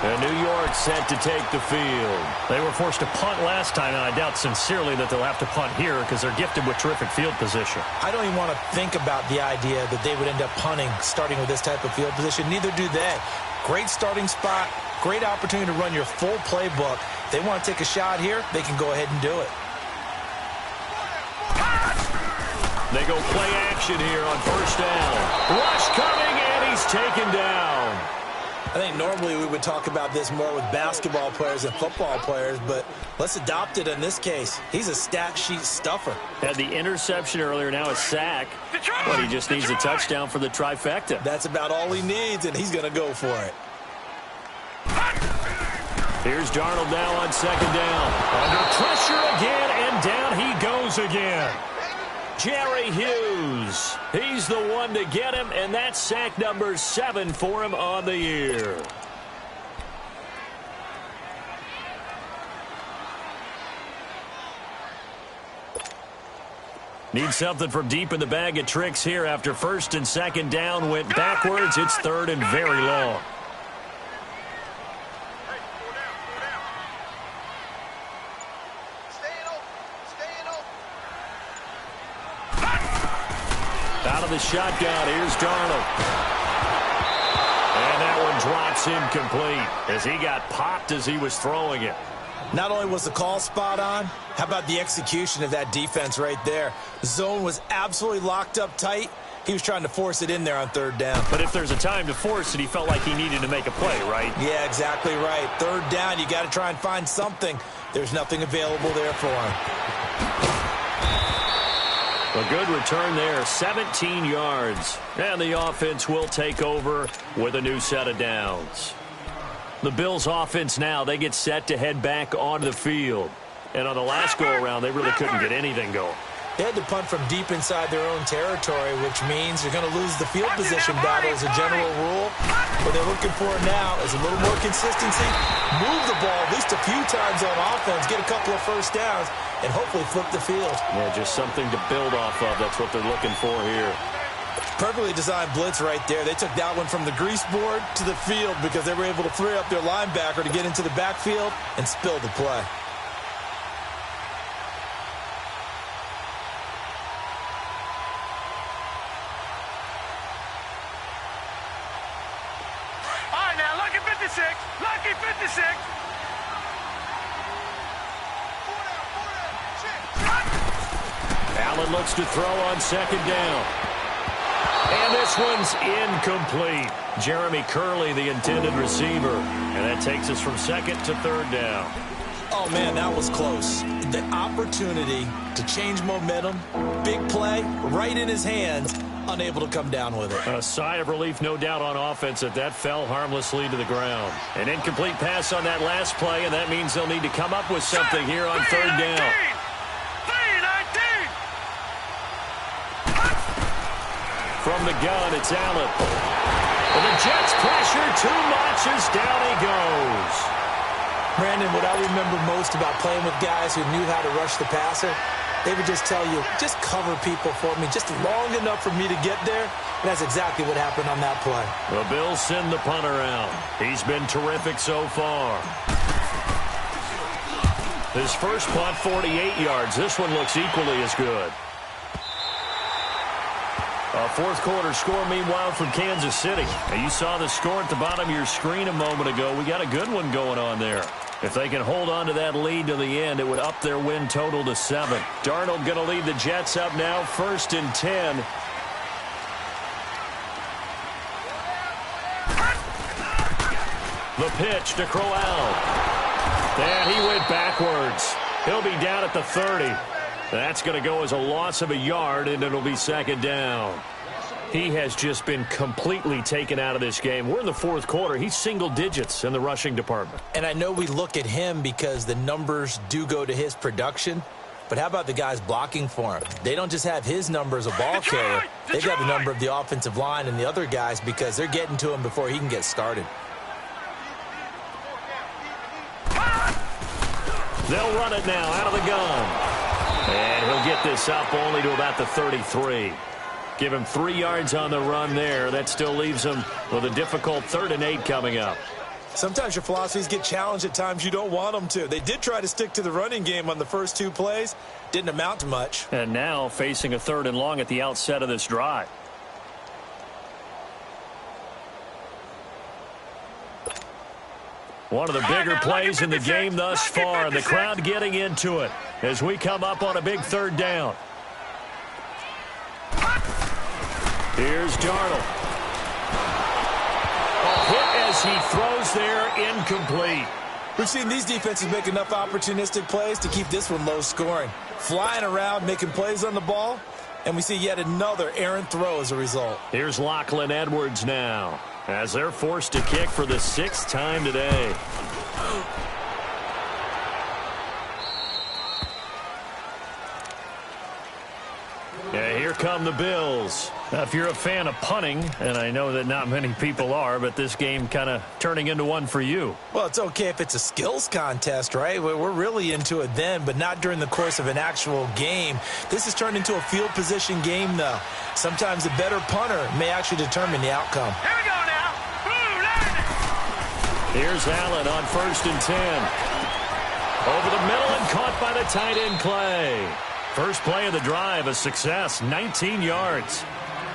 S1: And New York set to take the field.
S5: They were forced to punt last time, and I doubt sincerely that they'll have to punt here because they're gifted with terrific field position.
S4: I don't even want to think about the idea that they would end up punting starting with this type of field position. Neither do they. Great starting spot, great opportunity to run your full playbook. If they want to take a shot here, they can go ahead and do it.
S1: They go play action here on first down. Rush coming, and he's taken down.
S4: I think normally we would talk about this more with basketball players and football players, but let's adopt it in this case. He's a stat sheet stuffer.
S1: Had the interception earlier, now a sack. But he just needs a touchdown for the trifecta.
S4: That's about all he needs, and he's going to go for it.
S1: Here's Darnold now on second down. Under pressure again, and down he goes again. Jerry Hughes, he's the one to get him, and that's sack number 7 for him on the year. Need something from deep in the bag of tricks here after first and second down went backwards. It's third and very long. Out of the shotgun, here's Darnold. And that one drops incomplete as he got popped as he was throwing it.
S4: Not only was the call spot on, how about the execution of that defense right there? The zone was absolutely locked up tight. He was trying to force it in there on third down.
S5: But if there's a time to force it, he felt like he needed to make a play, right?
S4: Yeah, exactly right. Third down, you got to try and find something. There's nothing available there for him.
S1: A good return there, 17 yards. And the offense will take over with a new set of downs. The Bills' offense now, they get set to head back onto the field. And on the last go-around, they really couldn't get anything going.
S4: They had to punt from deep inside their own territory, which means you're going to lose the field position battle as a general rule. What they're looking for now is a little more consistency, move the ball at least a few times on offense, get a couple of first downs, and hopefully flip the field.
S1: Yeah, just something to build off of. That's what they're looking for here.
S4: Perfectly designed blitz right there. They took that one from the grease board to the field because they were able to free up their linebacker to get into the backfield and spill the play.
S2: All right, now, lucky 56. Lucky 56.
S1: Allen looks to throw on second down. And this one's incomplete. Jeremy Curley, the intended receiver. And that takes us from second to third down.
S4: Oh, man, that was close. The opportunity to change momentum, big play, right in his hands, unable to come down with it.
S1: A sigh of relief, no doubt, on offense that fell harmlessly to the ground. An incomplete pass on that last play, and that means they'll need to come up with something here on third down. From the gun, it's Allen. And the Jets pressure too much as down he goes.
S4: Brandon, what I remember most about playing with guys who knew how to rush the passer, they would just tell you, just cover people for me, just long enough for me to get there. And that's exactly what happened on that play.
S1: The Bills send the punter out. He's been terrific so far. His first punt, 48 yards. This one looks equally as good. A fourth quarter score, meanwhile, from Kansas City. Now, you saw the score at the bottom of your screen a moment ago. We got a good one going on there. If they can hold on to that lead to the end, it would up their win total to 7. Darnold going to lead the Jets up now, 1st and 10. The pitch to Crowell. And he went backwards. He'll be down at the 30. That's going to go as a loss of a yard, and it'll be second down. He has just been completely taken out of this game. We're in the fourth quarter. He's single digits in the rushing department.
S4: And I know we look at him because the numbers do go to his production, but how about the guys blocking for him? They don't just have his number as a ball carrier. They've got the number of the offensive line and the other guys because they're getting to him before he can get started.
S1: They'll run it now out of the gun. And he'll get this up only to about the 33. Give him 3 yards on the run there. That still leaves him with a difficult 3rd and 8 coming up.
S4: Sometimes your philosophies get challenged at times you don't want them to. They did try to stick to the running game on the first 2 plays. Didn't amount to much.
S5: And now facing a 3rd and long at the outset of this drive. One of the bigger plays in the game thus far, and the crowd getting into it as we come up on a big 3rd down. Here's Darnold. Hit as he throws there, incomplete.
S4: We've seen these defenses make enough opportunistic plays to keep this one low scoring. Flying around, making plays on the ball, and we see yet another errant throw as a result.
S1: Here's Lachlan Edwards now, as they're forced to kick for the 6th time today. Yeah, here come the Bills.
S5: Now, if you're a fan of punting, and I know that not many people are, but this game kind of turning into one for you.
S4: Well, it's okay if it's a skills contest, right? We're really into it then, but not during the course of an actual game. This has turned into a field position game, though. Sometimes the better punter may actually determine the outcome.
S2: Here we go now. Blue line.
S1: Here's Allen on 1st and 10. Over the middle and caught by the tight end Clay. First play of the drive, a success, 19 yards.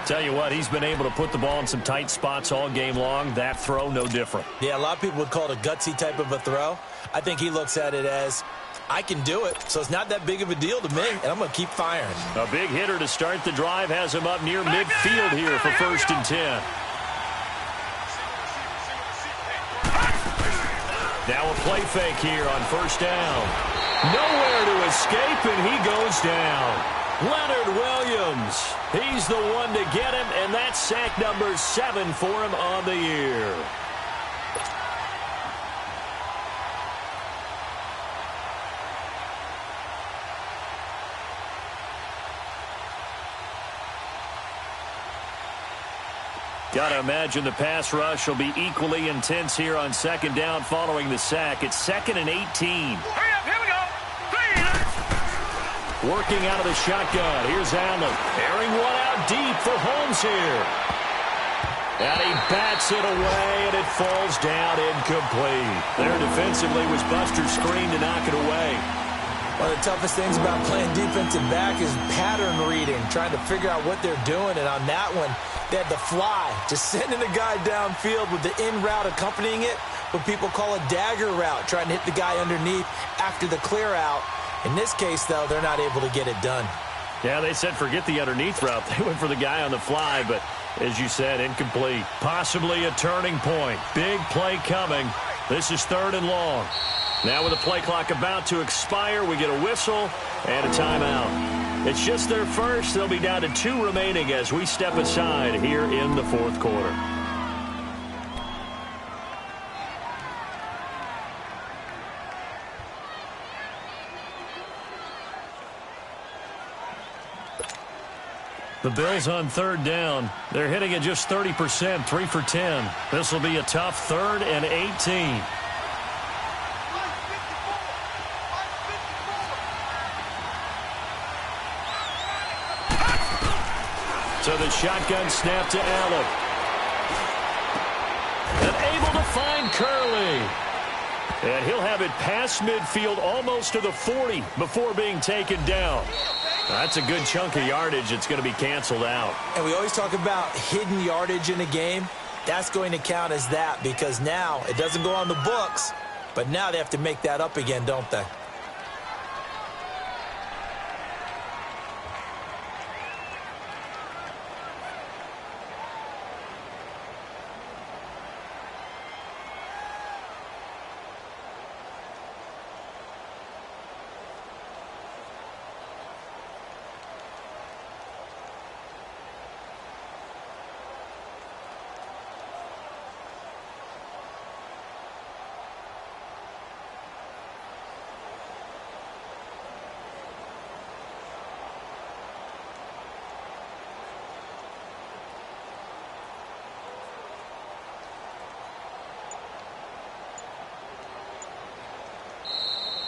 S1: Tell you what, he's been able to put the ball in some tight spots all game long. That throw, no different.
S4: Yeah, a lot of people would call it a gutsy type of a throw. I think he looks at it as, I can do it, so it's not that big of a deal to me, and I'm going to keep firing.
S1: A big hitter to start the drive has him up near midfield here for 1st and 10. Now a play fake here on 1st down. Nowhere to escape, and he goes down. Leonard Williams, he's the one to get him, and that's sack number 7 for him on the year. Got to imagine the pass rush will be equally intense here on 2nd down following the sack. It's 2nd and 18.
S2: Hurry up, here we go. Please.
S1: Working out of the shotgun. Here's Allen. Airing one out deep for Holmes here. And he bats it away, and it falls down incomplete. There defensively was Buster's screen to knock it away.
S4: One of the toughest things about playing defensive back is pattern reading, trying to figure out what they're doing. And on that one, they had the fly, just sending the guy downfield with the in route accompanying it, what people call a dagger route, trying to hit the guy underneath after the clear out. In this case, though, they're not able to get it done.
S5: Yeah, they said forget the underneath route. They went for the guy on the fly, but as you said, incomplete. Possibly a turning point. Big play coming. This is 3rd and long. Now with the play clock about to expire, we get a whistle and a timeout. It's just their first. They'll be down to 2 remaining as we step aside here in the 4th quarter. The Bills on 3rd down. They're hitting it just 30%, 3 for 10. This will be a tough 3rd and 18. So the shotgun snap to Allen. And able to find Curley. And he'll have it past midfield almost to the 40 before being taken down. That's a good chunk of yardage. It's going to be canceled out.
S4: And we always talk about hidden yardage in a game. That's going to count as that because now it doesn't go on the books, but now they have to make that up again, don't they?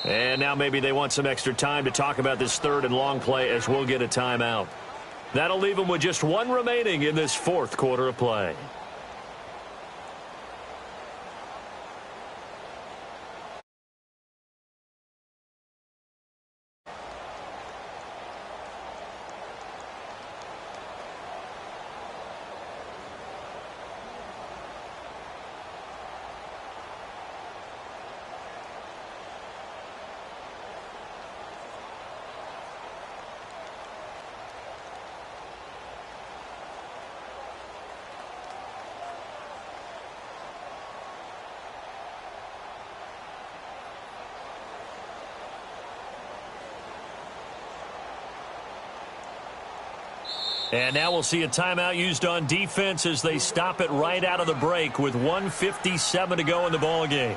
S1: And now maybe they want some extra time to talk about this 3rd and long play as we'll get a timeout. That'll leave them with just 1 remaining in this 4th quarter of play. And now we'll see a timeout used on defense as they stop it right out of the break with 1:57 to go in the ball game.